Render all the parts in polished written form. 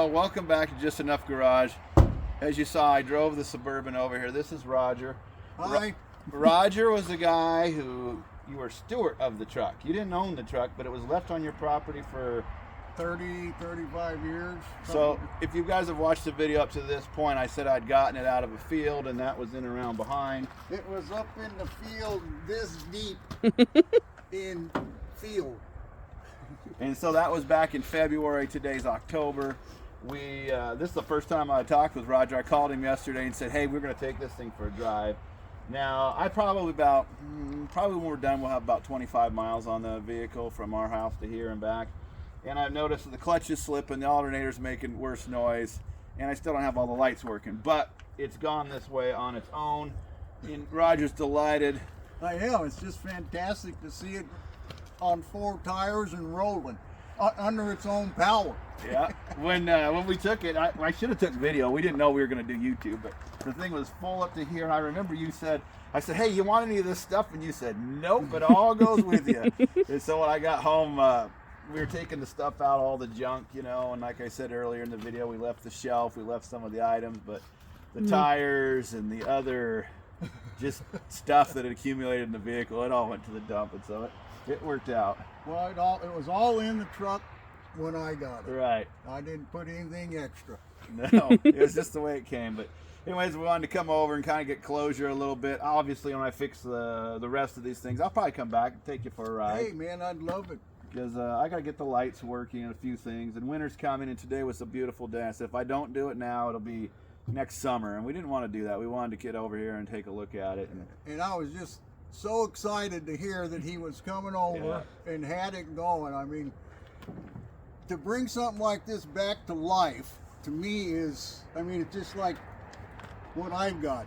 So welcome back to Just Enough Garage. As you saw, I drove the Suburban over here. This is Roger. Hi. Roger was the guy who, you were steward of the truck. You didn't own the truck, but it was left on your property for 35 years. So if you guys have watched the video up to this point, I said I'd gotten it out of a field and that was in and around behind. It was up in the field this deep in field. And so that was back in February. Today's October. This is the first time I talked with Roger. I called him yesterday and said, hey, we're going to take this thing for a drive. Now, probably when we're done, we'll have about 25 miles on the vehicle from our house to here and back. And I've noticed that the clutch is slipping, the alternator's making worse noise, and I still don't have all the lights working. But it's gone this way on its own. And Roger's delighted. I am. It's just fantastic to see it on 4 tires and rolling under its own power. Yeah. When we took it, I should have took video. We didn't know we were going to do YouTube, but the thing was full up to here. And I remember I said, hey, you want any of this stuff? And you said, nope, it all goes with you. And so when I got home, we were taking the stuff out, all the junk, and like I said earlier in the video, we left the shelf, we left some of the items, but the tires and the other just stuff that had accumulated in the vehicle, it all went to the dump, and so it worked out. Well, it was all in the truck when I got it. Right. I didn't put anything extra. No, it was just the way it came. But anyways, we wanted to come over and kind of get closure a little bit. Obviously, when I fix the rest of these things, I'll probably come back and take you for a ride. Hey, man, I'd love it. Because I got to get the lights working and a few things. And winter's coming, and today was a beautiful day. So if I don't do it now, it'll be next summer. And we didn't want to do that. We wanted to get over here and take a look at it. And I was just so excited to hear that he was coming over and had it going. I mean, to bring something like this back to life, to me it's just like what I've got,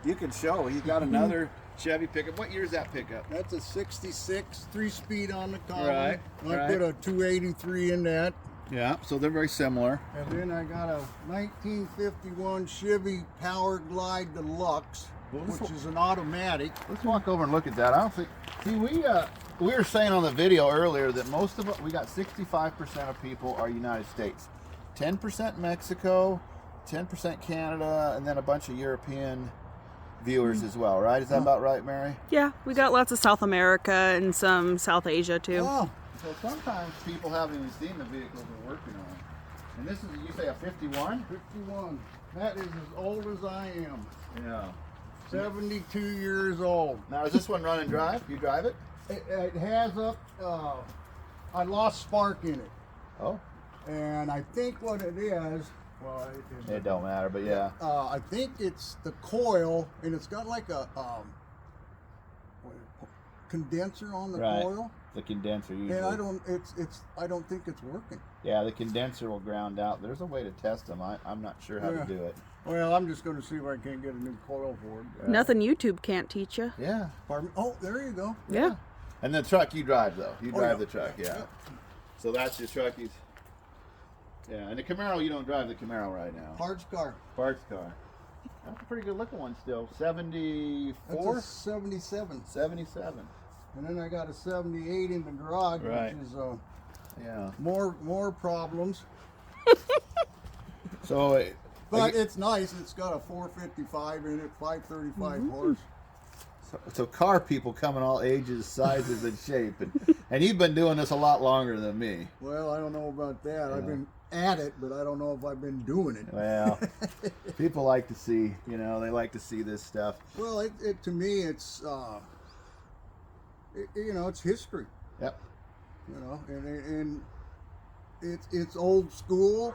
You can show. He's got another Chevy pickup. What year is that pickup? That's a 66, 3-speed on the column. Right. I put a 283 in that. Yeah, so they're very similar. And then I got a 1951 Chevy Power Glide Deluxe, which is an automatic. Let's walk over and look at that. I don't think. See, we were saying on the video earlier that most of it, we got 65% of people are United States, 10% Mexico, 10% Canada, and then a bunch of European viewers as well, right? Is that about right, Mary? Yeah, we got lots of South America and some South Asia too. Oh, so sometimes people haven't even seen the vehicles we're working on. And this is, you say, a 51? 51. That is as old as I am. Yeah. 72 years old. Now, is this one run and drive? You drive it? It has I lost spark in it. Oh. And I think what it is, well, It don't matter, but yeah. I think it's the coil, and it's got like a condenser on the coil. The condenser usually. And I don't think it's working. Yeah, the condenser will ground out. There's a way to test them. I'm not sure how to do it. Well, I'm just going to see if I can get a new coil for it. Nothing YouTube can't teach you. Yeah. Pardon me? Oh, there you go. Yeah. And the truck you drive, though. You drive the truck, yeah. Yeah. So that's your truck. Yeah, and the Camaro, you don't drive the Camaro right now. Parts car. Parts car. That's a pretty good looking one still. 74? That's a 77. 77. And then I got a 78 in the garage, Right. which is Yeah. more problems. So, But it's nice. It's got a 455 in it, 535 horse. so car people come in all ages, sizes, and shape. And you've been doing this a lot longer than me. Well, I don't know about that. I've been at it, but I don't know if I've been doing it. Well, people like to see, they like to see this stuff. Well, it to me, it's it's history. Yep. And it's old school.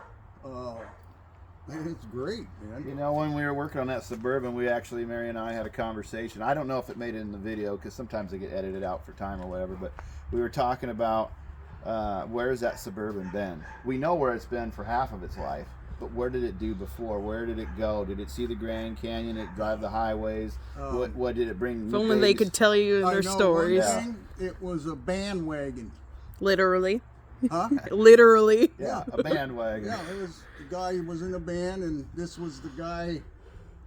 And it's great, man. When we were working on that Suburban, Mary and I had a conversation. I don't know if it made it in the video because sometimes they get edited out for time or whatever, but we were talking about where's that Suburban been? We know where it's been for half of its life, but where did it do before? Where did it go? Did it see the Grand Canyon? Did it drive the highways? What did it bring? If only they could tell you their stories. One thing, it was a bandwagon. Literally. Huh? Literally. Yeah, a bandwagon. Yeah, it was the guy who was in a band, and this was the guy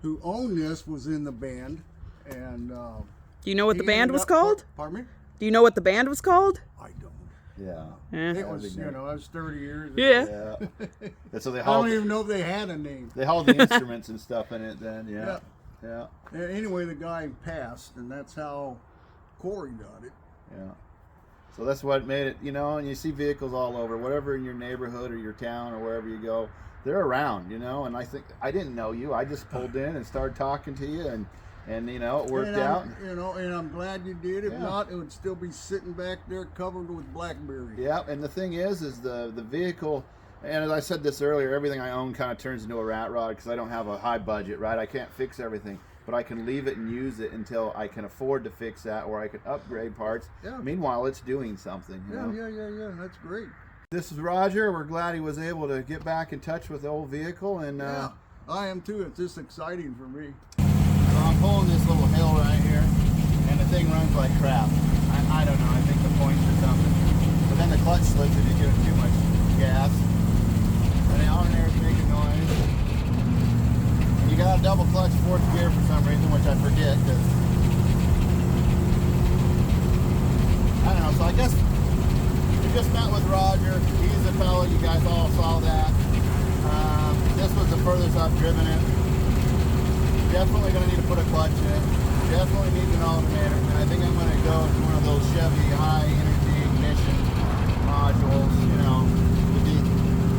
who owned this was in the band. And do you know what the band was called? Pardon me? Do you know what the band was called? I don't. Yeah. It was, you know, that was 30 years ago. Yeah. Yeah. And so they I hauled. don't even know if they had a name. They hauled the instruments and stuff in it then. Yeah. Yeah. Anyway, the guy passed, and that's how Corey got it. Yeah. So that's what made it, you know, and you see vehicles all over, whatever in your neighborhood or your town or wherever you go, they're around, you know, and I think, I didn't know you, I just pulled in and started talking to you, and you know, it worked out. You know, and I'm glad you did. If Yeah. not, it would still be sitting back there covered with blackberry. Yeah, and the thing is the vehicle, and as I said this earlier, everything I own kind of turns into a rat rod because I don't have a high budget, right? I can't fix everything. But I can leave it and use it until I can afford to fix that, or I can upgrade parts. Yeah. Meanwhile, it's doing something. You know? Yeah. That's great. This is Roger. We're glad he was able to get back in touch with the old vehicle, and Yeah, I am too. It's just exciting for me. so I'm pulling this little hill right here, and the thing runs like crap. I don't know. I think the points or something. But then the clutch slips if you give it too much gas, and the alternator's making noise. You got a double clutch fourth gear for some reason, which I forget. Cause I don't know. So I guess we just met with Roger. He's the fellow. You guys all saw that. This was the furthest I've driven it. Definitely going to need to put a clutch in it. Definitely needs an alternator. And I think I'm going to go to one of those Chevy high energy ignition modules. You know.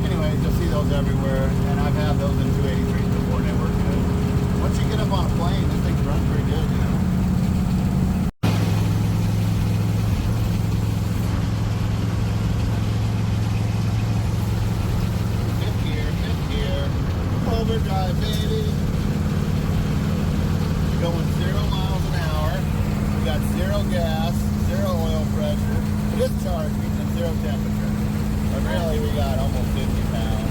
Anyways, you'll see those everywhere. And I've had those in 283s before, and they work good. Once you get up on a plane, this thing runs pretty good, you know. Fifth gear, overdrive, baby. Going 0 miles an hour. We got 0 gas, 0 oil pressure. Discharge means in 0 temperature. But really, we got almost 50 pounds.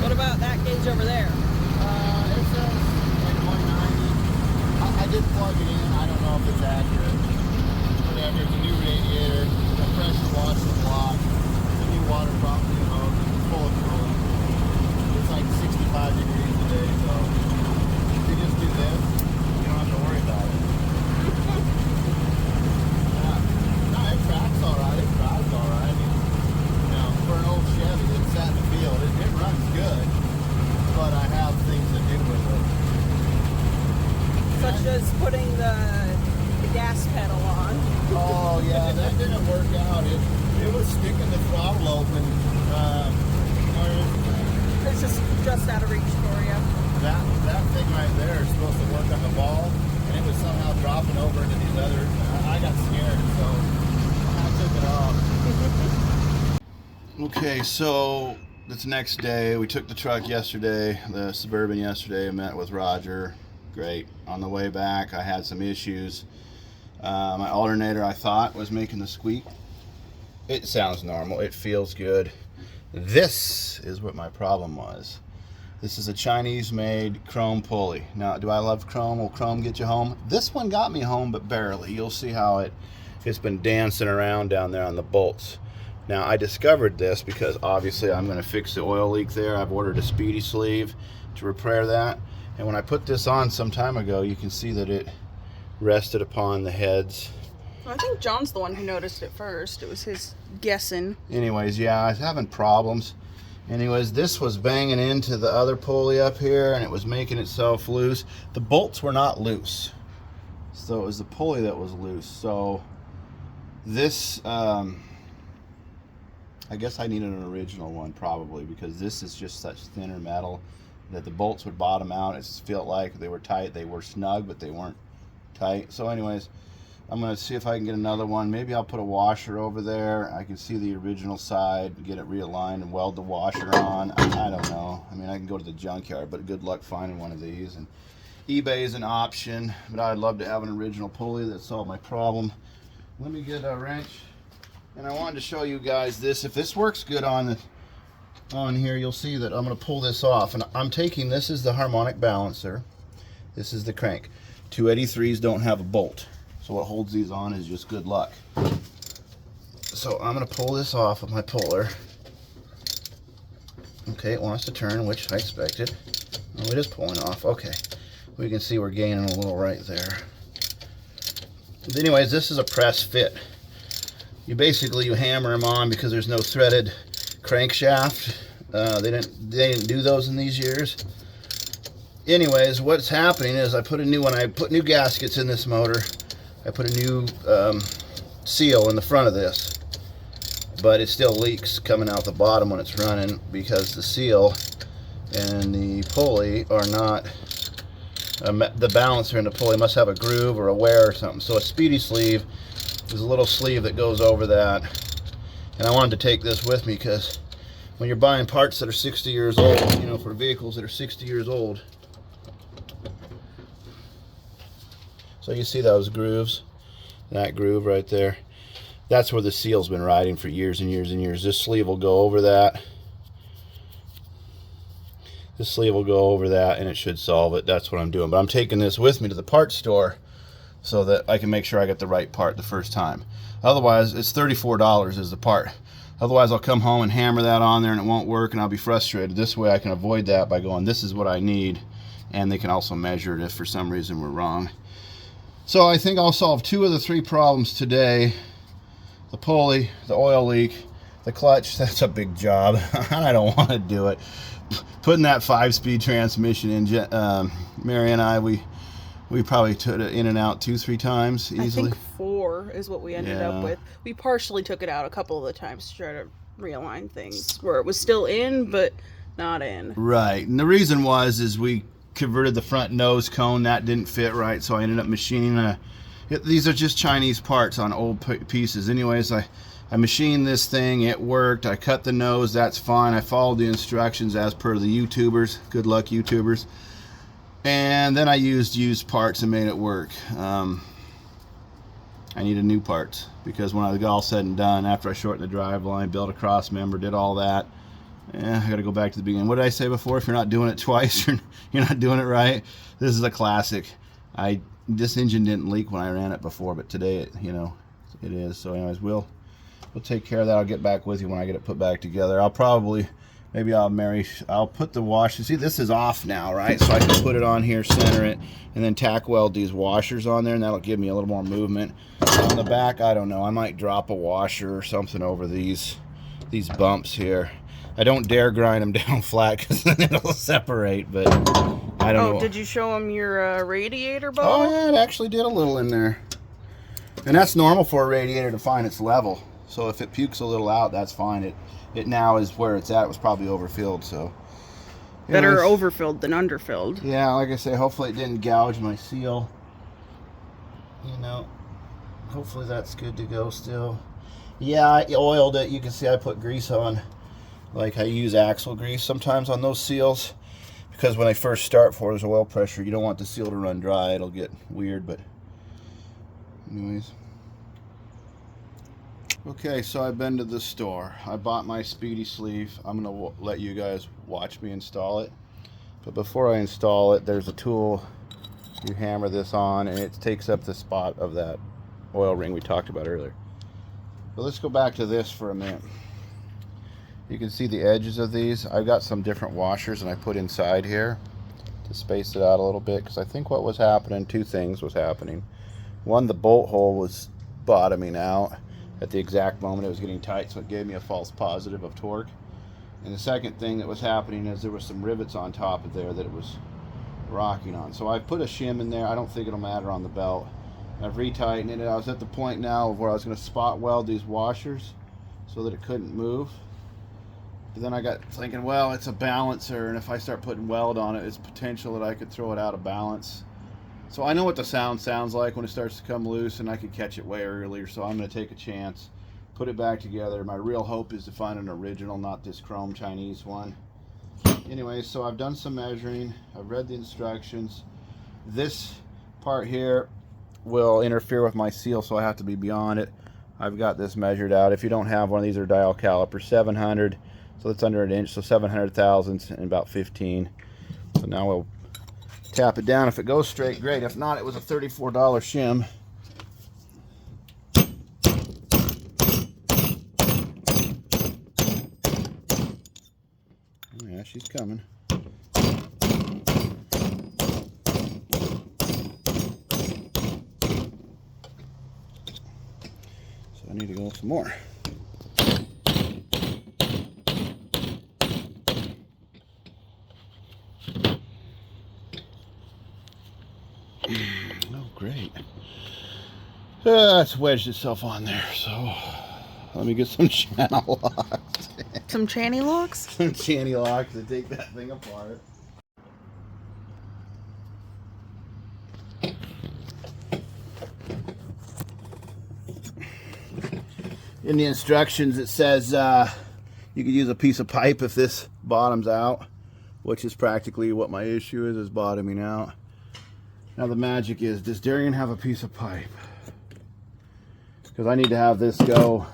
What about that gauge over there? It says like 190. I did plug it in. I don't know if it's accurate. Whatever. It's a new radiator. The pressure washed the block. It's a new water pump. You know, it's full of coolant. It's like 65 degrees today, so if you just do this, you don't have to worry about it. No, it tracks all right. It drives all right. You know, for an old Chevy that sat in the field, it runs good. But I have things to do with it. Such as putting the gas pedal on. Oh yeah, that didn't work out. It was sticking the throttle open. It's just out of reach for you. That thing right there is supposed to work on the ball, and it was somehow dropping over into these others. I got scared, so I took it off. Okay, so this next day, we took the truck yesterday, the Suburban yesterday. I met with Roger. Great. On the way back, I had some issues. My alternator, I thought, was making the squeak. It sounds normal. It feels good. This is what my problem was. This is a Chinese-made chrome pulley. Now, do I love chrome? Will chrome get you home? This one got me home, but barely. You'll see how it's been dancing around down there on the bolts. Now, I discovered this because obviously I'm going to fix the oil leak there. I've ordered a Speedy sleeve to repair that. And when I put this on some time ago, you can see that it rested upon the heads. I think John's the one who noticed it first. It was his guessing. Anyways, yeah, I was having problems. Anyways, this was banging into the other pulley up here, and it was making itself loose. The bolts were not loose, so it was the pulley that was loose. So this, I guess I needed an original one probably, because this is just such thinner metal that the bolts would bottom out. It felt like they were tight. They were snug, but they weren't tight. So anyways, I'm going to see if I can get another one. Maybe I'll put a washer over there. I can see the original side, get it realigned and weld the washer on. I don't know. I mean, I can go to the junkyard, but good luck finding one of these. And eBay is an option, but I'd love to have an original pulley that solved my problem. Let me get a wrench. And I wanted to show you guys this. If this works good on here, you'll see that I'm going to pull this off. And I'm taking, this is the harmonic balancer. This is the crank. 283s don't have a bolt. So what holds these on is just good luck. So I'm going to pull this off of my puller. Okay, it wants to turn, which I expected. Oh, it is pulling off. Okay, we can see we're gaining a little right there. But anyways, this is a press fit. you hammer them on because there's no threaded crankshaft. They didn't do those in these years. Anyways, what's happening is I put new gaskets in this motor. I put a new seal in the front of this, but it still leaks coming out the bottom when it's running because the seal and the pulley are not, the balancer in the pulley must have a groove or a wear or something. So a Speedy sleeve is a little sleeve that goes over that. And I wanted to take this with me because when you're buying parts that are 60 years old, you know, for vehicles that are 60 years old. So you see those grooves, that groove right there. That's where the seal's been riding for years and years and years. This sleeve will go over that. This sleeve will go over that and it should solve it. That's what I'm doing. But I'm taking this with me to the parts store so that I can make sure I get the right part the first time. Otherwise, it's $34 is the part. Otherwise, I'll come home and hammer that on there and it won't work and I'll be frustrated. This way I can avoid that by going, this is what I need. And they can also measure it if for some reason we're wrong. So I think I'll solve 2 of the 3 problems today. The pulley, the oil leak, the clutch. That's a big job. I don't want to do it. Putting that 5-speed transmission in, Mary and I, we probably took it in and out 2-3 times easily. I think 4 is what we ended up with. We partially took it out a couple of the times to try to realign things where it was still in, but not in. Right, and the reason is we converted the front nose cone. That didn't fit right, so I ended up machining these are just Chinese parts on old pieces. Anyways, I machined this thing. It worked. I cut the nose. That's fine. I followed the instructions as per the YouTubers. Good luck, YouTubers. And then I used used parts and made it work. I needed new parts because when I got all said and done, after I shortened the drive line, built a cross member, did all that, I got to go back to the beginning. What did I say before? If you're not doing it twice, you're not doing it right. This is a classic. This engine didn't leak when I ran it before, but today it is. So anyways, we'll take care of that. I'll get back with you when I get it put back together. I'll probably, I'll put the washer. See, this is off now, right? So I can put it on here, center it, and then tack weld these washers on there, and that'll give me a little more movement. On the back, I don't know. I might drop a washer or something over these bumps here. I don't dare grind them down flat because then it'll separate, but I don't know. Oh, did you show them your radiator bowl? Oh, yeah, it actually did a little in there. And that's normal for a radiator to find its level. So if it pukes a little out, that's fine. It now is where it's at. It was probably overfilled, so. Better overfilled than underfilled. Yeah, like I say, hopefully it didn't gouge my seal. Hopefully that's good to go still. Yeah, I oiled it. You can see I put grease on. Like I use axle grease sometimes on those seals because when they first start there's oil pressure. You don't want the seal to run dry. It'll get weird, but anyways. Okay, so I've been to the store. I bought my Speedy sleeve. I'm going to let you guys watch me install it. But before I install it, there's a tool. You hammer this on and it takes up the spot of that oil ring we talked about earlier. But let's go back to this for a minute. You can see the edges of these. I've got some different washers and I put inside here to space it out a little bit because I think what was happening, 2 things was happening. One, the bolt hole was bottoming out at the exact moment it was getting tight, so it gave me a false positive of torque. And the second thing that was happening is there was some rivets on top of there that it was rocking on. So I put a shim in there. I don't think it'll matter on the belt. I've retightened it. I was at the point now where I was going to spot weld these washers so that it couldn't move. But then I got thinking, well, it's a balancer, and if I start putting weld on it, it's potential that I could throw it out of balance. So I know what the sound sounds like when it starts to come loose, and I could catch it way earlier, so I'm going to take a chance, put it back together. My real hope is to find an original, not this chrome Chinese one. Anyway, so I've done some measuring. I've read the instructions. This part here will interfere with my seal, so I have to be beyond it. I've got this measured out. If you don't have one of these, are dial caliper 700. So that's under an inch, so 700 thousandths and about 15. So now we'll tap it down. If it goes straight, great. If not, it was a $34 shim. Oh yeah, she's coming. So need to go some more. Oh, great. It's wedged itself on there, so let me get some channel locks. Some tranny locks? Some tranny locks to take that thing apart. In the instructions it says you could use a piece of pipe if this bottoms out, which is practically what my issue is bottoming out. Now the magic is, does Darian have a piece of pipe? Because I need to have this go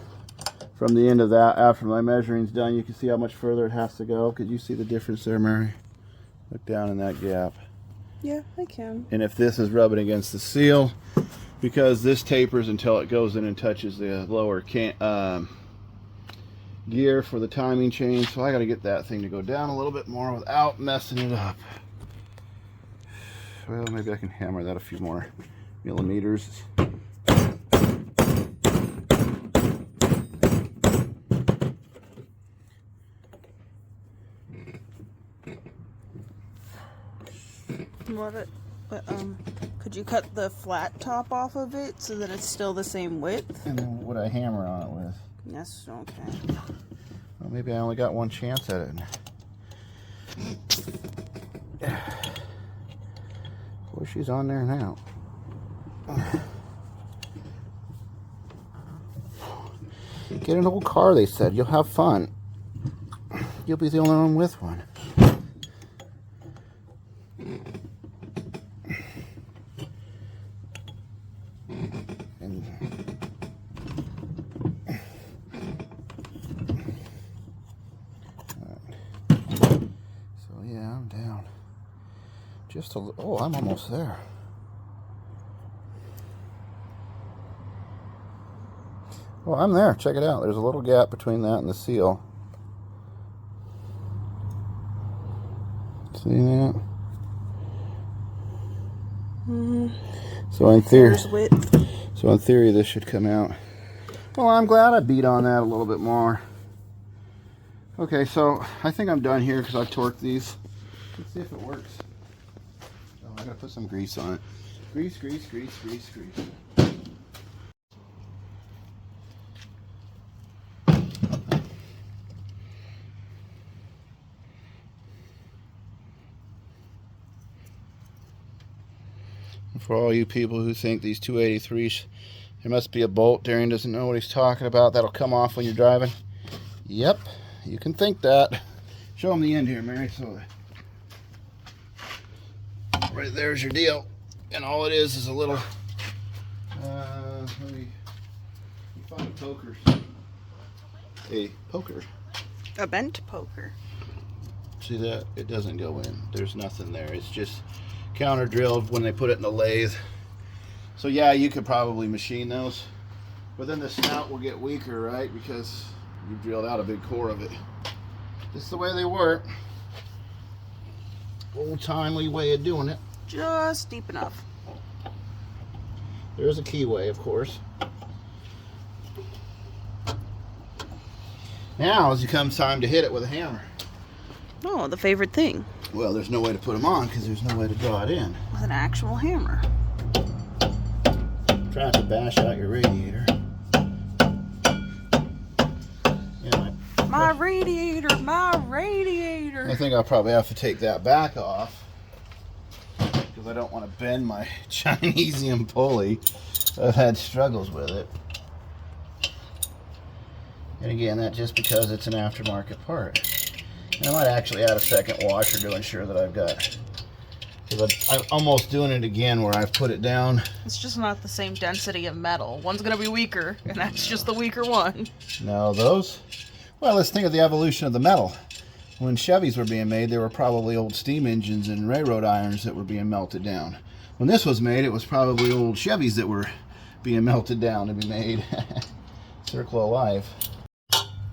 from the end of that after my measuring's done. You can see how much further it has to go. Could you see the difference there, Mary? Look down in that gap. Yeah, I can. And if this is rubbing against the seal, because this tapers until it goes in and touches the lower gear for the timing chain, so I got to get that thing to go down a little bit more without messing it up. Well, maybe I can hammer that a few more millimeters. Could you cut the flat top off of it so that it's still the same width? And then what would I hammer on it with? Yes, okay. Well, maybe I only got one chance at it. Well, she's on there now. Get an old car, they said. You'll have fun. You'll be the only one with one. Just a little. Oh, I'm almost there. Oh, I'm there. Check it out. There's a little gap between that and the seal. See that? So in theory, this should come out. Well, I'm glad I beat on that a little bit more. Okay, so I think I'm done here because I've torqued these. Let's see if it works. I gotta put some grease on it. Grease, grease, grease, grease, grease. For all you people who think these 283s, there must be a bolt. Darian doesn't know what he's talking about. That'll come off when you're driving. Yep, you can think that. Show them the end here, Mary. So right there's your deal, and all it is a little let me find a poker. A poker. A bent poker. See that? It doesn't go in. There's nothing there. It's just counter drilled when they put it in the lathe. So yeah, you could probably machine those, but then the snout will get weaker, right? Because you drilled out a big core of it. This is the way they work. Old-timey way of doing it. Just deep enough. There's a keyway, of course. Now it comes time to hit it with a hammer. Oh, the favorite thing. Well, there's no way to put them on because there's no way to draw it in. With an actual hammer. Try to bash out your radiator. Yeah, my radiator, my radiator. I think I'll probably have to take that back off because I don't want to bend my Chinesium pulley. I've had struggles with it. And again, that's just because it's an aftermarket part. And I might actually add a second washer to ensure that I've got, because I'm almost doing it again where I've put it down. It's just not the same density of metal. One's going to be weaker, and that's just the weaker one. No, those? Well, let's think of the evolution of the metal. When Chevys were being made, there were probably old steam engines and railroad irons that were being melted down. When this was made, it was probably old Chevys that were being melted down to be made. Circle of life.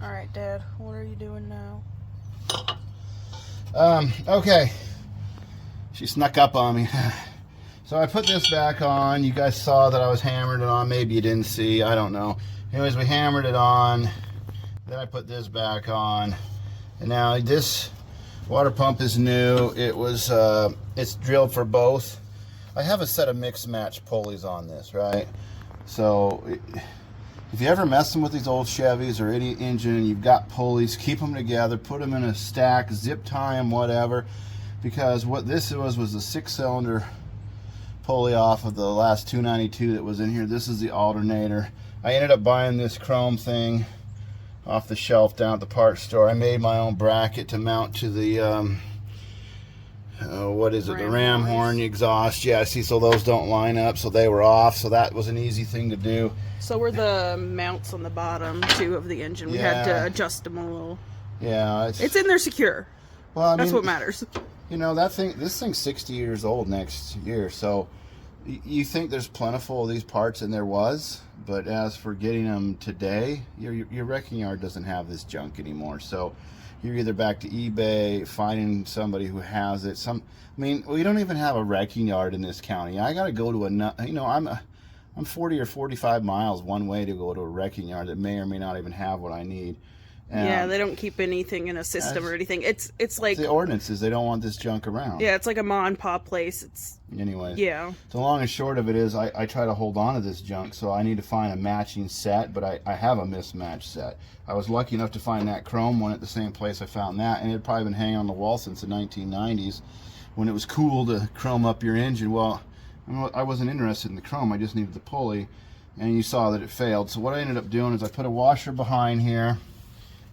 All right, Dad, what are you doing now? Okay. She snuck up on me. So I put this back on. You guys saw that I was hammering it on. Maybe you didn't see. I don't know. Anyways, we hammered it on. Then I put this back on. And now this water pump is new. It was, it's drilled for both. I have a set of mix match pulleys on this, right? So if you ever messing with these old Chevys or any engine, you've got pulleys, keep them together, put them in a stack, zip tie them, whatever. Because what this was a 6-cylinder pulley off of the last 292 that was in here. This is the alternator. I ended up buying this chrome thing off the shelf down at the parts store. I made my own bracket to mount to the what is it, the ram horn exhaust. Yeah, see, so those don't line up, so they were off, so that was an easy thing to do. So were the mounts on the bottom too of the engine. We had to adjust them a little. Yeah, it's in there secure. Well, I mean, that's what matters. You know, this thing's 60 years old next year, so you think there's plentiful of these parts, and there was, but as for getting them today, your wrecking yard doesn't have this junk anymore. So you're either back to eBay, finding somebody who has it. I mean, we don't even have a wrecking yard in this county. I got to go to I'm 40 or 45 miles one way to go to a wrecking yard that may or may not even have what I need. Yeah, they don't keep anything in a system or anything. It's like the ordinances. They don't want this junk around. Yeah, it's like a mom and pop place. Anyway. Yeah. The long and short of it is I try to hold on to this junk, so I need to find a matching set, but I have a mismatched set. I was lucky enough to find that chrome one at the same place I found that, and it had probably been hanging on the wall since the 1990s when it was cool to chrome up your engine. Well, I wasn't interested in the chrome. I just needed the pulley, and you saw that it failed. So what I ended up doing is I put a washer behind here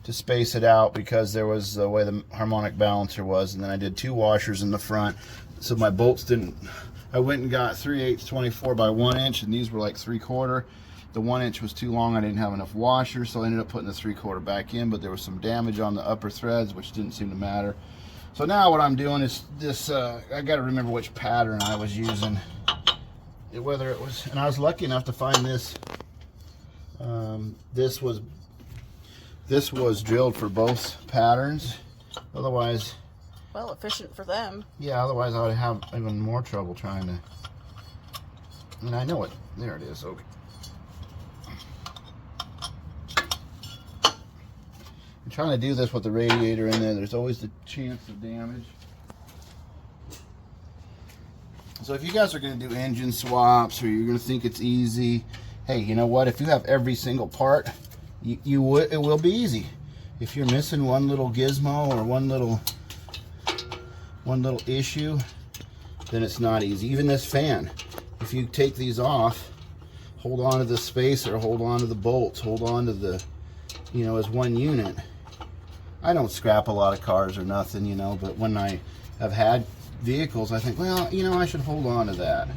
to space it out because there was the way the harmonic balancer was, and then I did 2 washers in the front so my bolts didn't. I went and got 3/8 24 by 1 inch, and these were like 3/4. The 1 inch was too long. I didn't have enough washers, so I ended up putting the 3/4 back in, but there was some damage on the upper threads, which didn't seem to matter. So now what I'm doing is this, I got to remember which pattern I was using, whether it was, and I was lucky enough to find this. This was drilled for both patterns. Otherwise, well, efficient for them. Yeah, otherwise I would have even more trouble trying to. I mean, I know it. There it is. Okay. I'm trying to do this with the radiator in there. There's always the chance of damage. So if you guys are going to do engine swaps, or you're going to think it's easy, hey, you know what? If you have every single part, it will be easy. If you're missing one little gizmo or one little issue, then it's not easy. Even this fan, if you take these off, hold on to the spacer, hold on to the bolts, hold on to the, as one unit. I don't scrap a lot of cars or nothing, but when I have had vehicles, I think, well, I should hold on to that.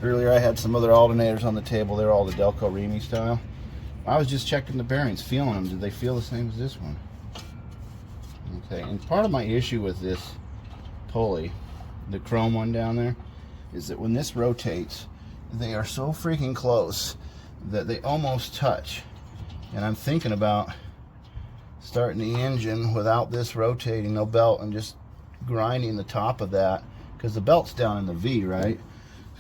Earlier I had some other alternators on the table. They're all the Delco Remy style. I was just checking the bearings, feeling them. Did they feel the same as this one? Okay, and part of my issue with this pulley, the chrome one down there, is that when this rotates, they are so freaking close that they almost touch. And I'm thinking about starting the engine without this rotating, no belt, and just grinding the top of that, because the belt's down in the V, right?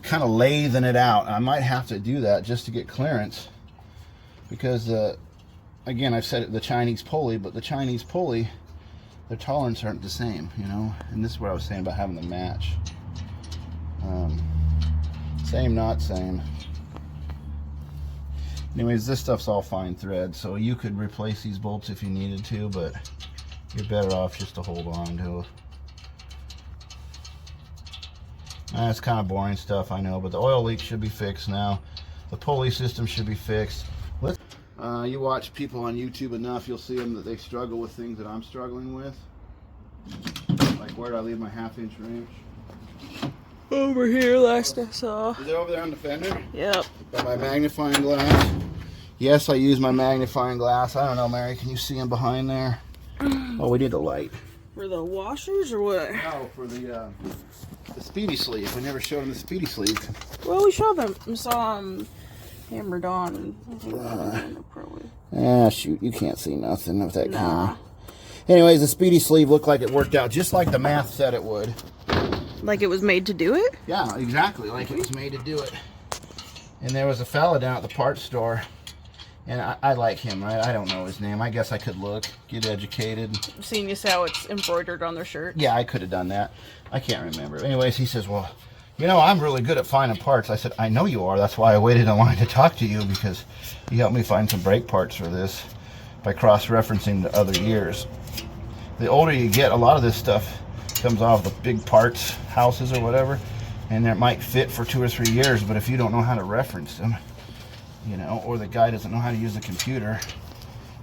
Kind of lathing it out. I might have to do that just to get clearance, because again, I've said it, the Chinese pulley, but the Chinese pulley, their tolerance aren't the same, and this is what I was saying about having the match. Same, not same. Anyways, this stuff's all fine thread, so you could replace these bolts if you needed to, but you're better off just to hold on to it. That's kind of boring stuff, I know, but the oil leak should be fixed now. The pulley system should be fixed. You watch people on YouTube enough, you'll see them that they struggle with things that I'm struggling with. Like, where do I leave my 1/2 inch wrench? Over here, last I saw. Is it over there on the fender? Yep. Got my magnifying glass. Yes, I use my magnifying glass. I don't know, Mary, can you see them behind there? Oh, we need a light. For the washers or what? No, for the Speedy sleeve. We never showed them the Speedy sleeve. Well, we showed them. We saw them hammered on. Shoot, you can't see nothing with that camera. Anyways, the Speedy sleeve looked like it worked out just like the math said it would. Like it was made to do it? Yeah, exactly, like it was made to do it. And there was a fella down at the parts store. And I like him, right? I don't know his name. I guess I could look, get educated. Seeing as how it's embroidered on their shirt. Yeah, I could have done that. I can't remember. Anyways, he says, well, you know, I'm really good at finding parts. I said, I know you are. That's why I waited in line to talk to you, because you helped me find some brake parts for this by cross-referencing the other years. The older you get, a lot of this stuff comes off the big parts houses or whatever, and it might fit for 2 or 3 years, but if you don't know how to reference them, you know, or the guy doesn't know how to use the computer,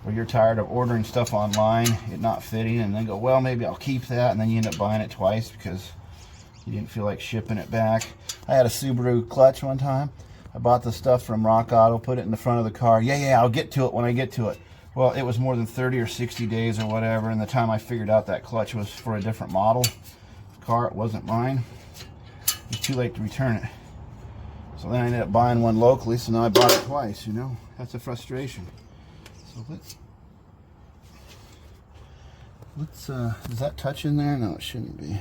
or you're tired of ordering stuff online, it not fitting, and then go, well, maybe I'll keep that, and then you end up buying it twice because you didn't feel like shipping it back. I had a Subaru clutch one time. I bought the stuff from Rock Auto, put it in the front of the car. Yeah, I'll get to it when I get to it. Well, it was more than 30 or 60 days or whatever, and the time I figured out that clutch was for a different model car, it wasn't mine. It was too late to return it. So then I ended up buying one locally, so now I bought it twice, you know? That's a frustration. So let's is that touch in there? No, it shouldn't be.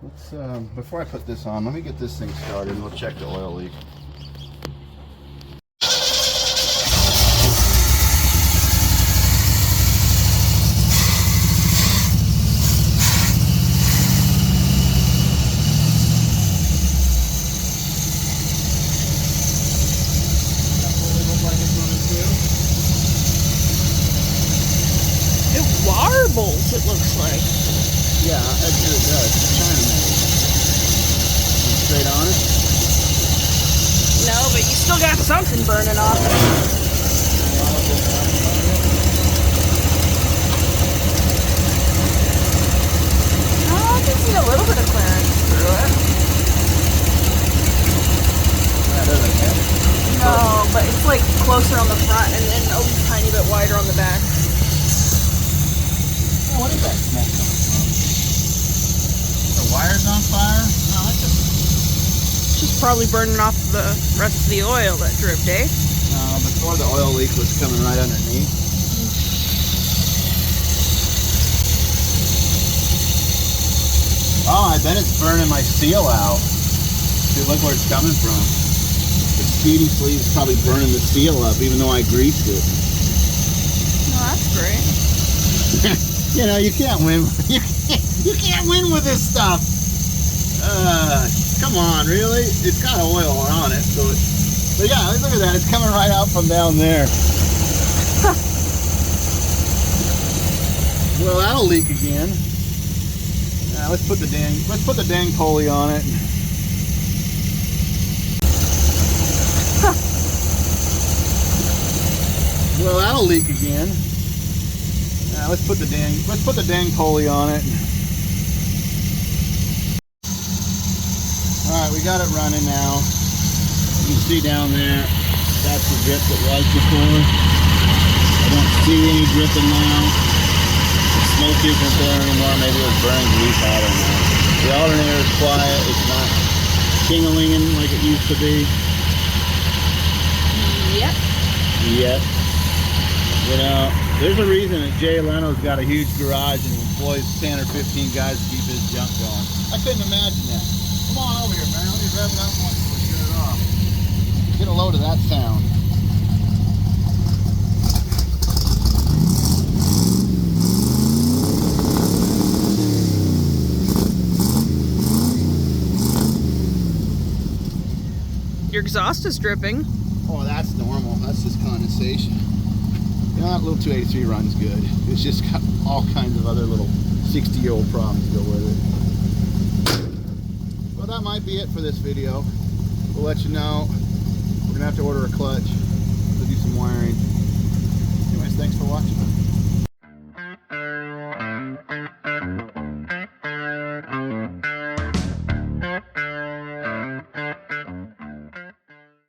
Let's, before I put this on, let me get this thing started and we'll check the oil leak. It looks like. Yeah, it does. China made. Straight on it? No, but you still got something burning off. Oh, I can see a little bit of clearance through it. That doesn't have it. No, but it's like closer on the front and then a tiny bit wider on the back. What is that smoke coming from? The wire's on fire? No, that's just probably burning off the rest of the oil that dripped, eh? Before the oil leak was coming right underneath. Oh, I bet it's burning my seal out. See, look where it's coming from. The Speedy sleeve's probably burning the seal up, even though I greased it. Oh, that's great. You know, you can't win. You can't win with this stuff. Come on, really? It's got oil on it, so but yeah, look at that. It's coming right out from down there. Well, that'll leak again. Let's put the dang pulley on it. Well, that'll leak again. Let's put the dang pulley on it. All right, we got it running now. You can see down there, that's the drip that was before. I don't see any dripping now. The smoke isn't there anymore. Maybe it was burning grease, I don't know. The alternator is quiet. It's not ting-a-linging like it used to be. Yep. You know, there's a reason that Jay Leno's got a huge garage and he employs 10 or 15 guys to keep his junk going. I couldn't imagine that. Come on over here, man. Let me rev that one so we get it off. Get a load of that sound. Your exhaust is dripping. Oh, that's normal. That's just condensation. You know, that little 283 runs good. It's just got all kinds of other little 60-year-old problems to go with it. Well, that might be it for this video. We'll let you know. We're going to have to order a clutch. We'll do some wiring. Anyways, thanks for watching.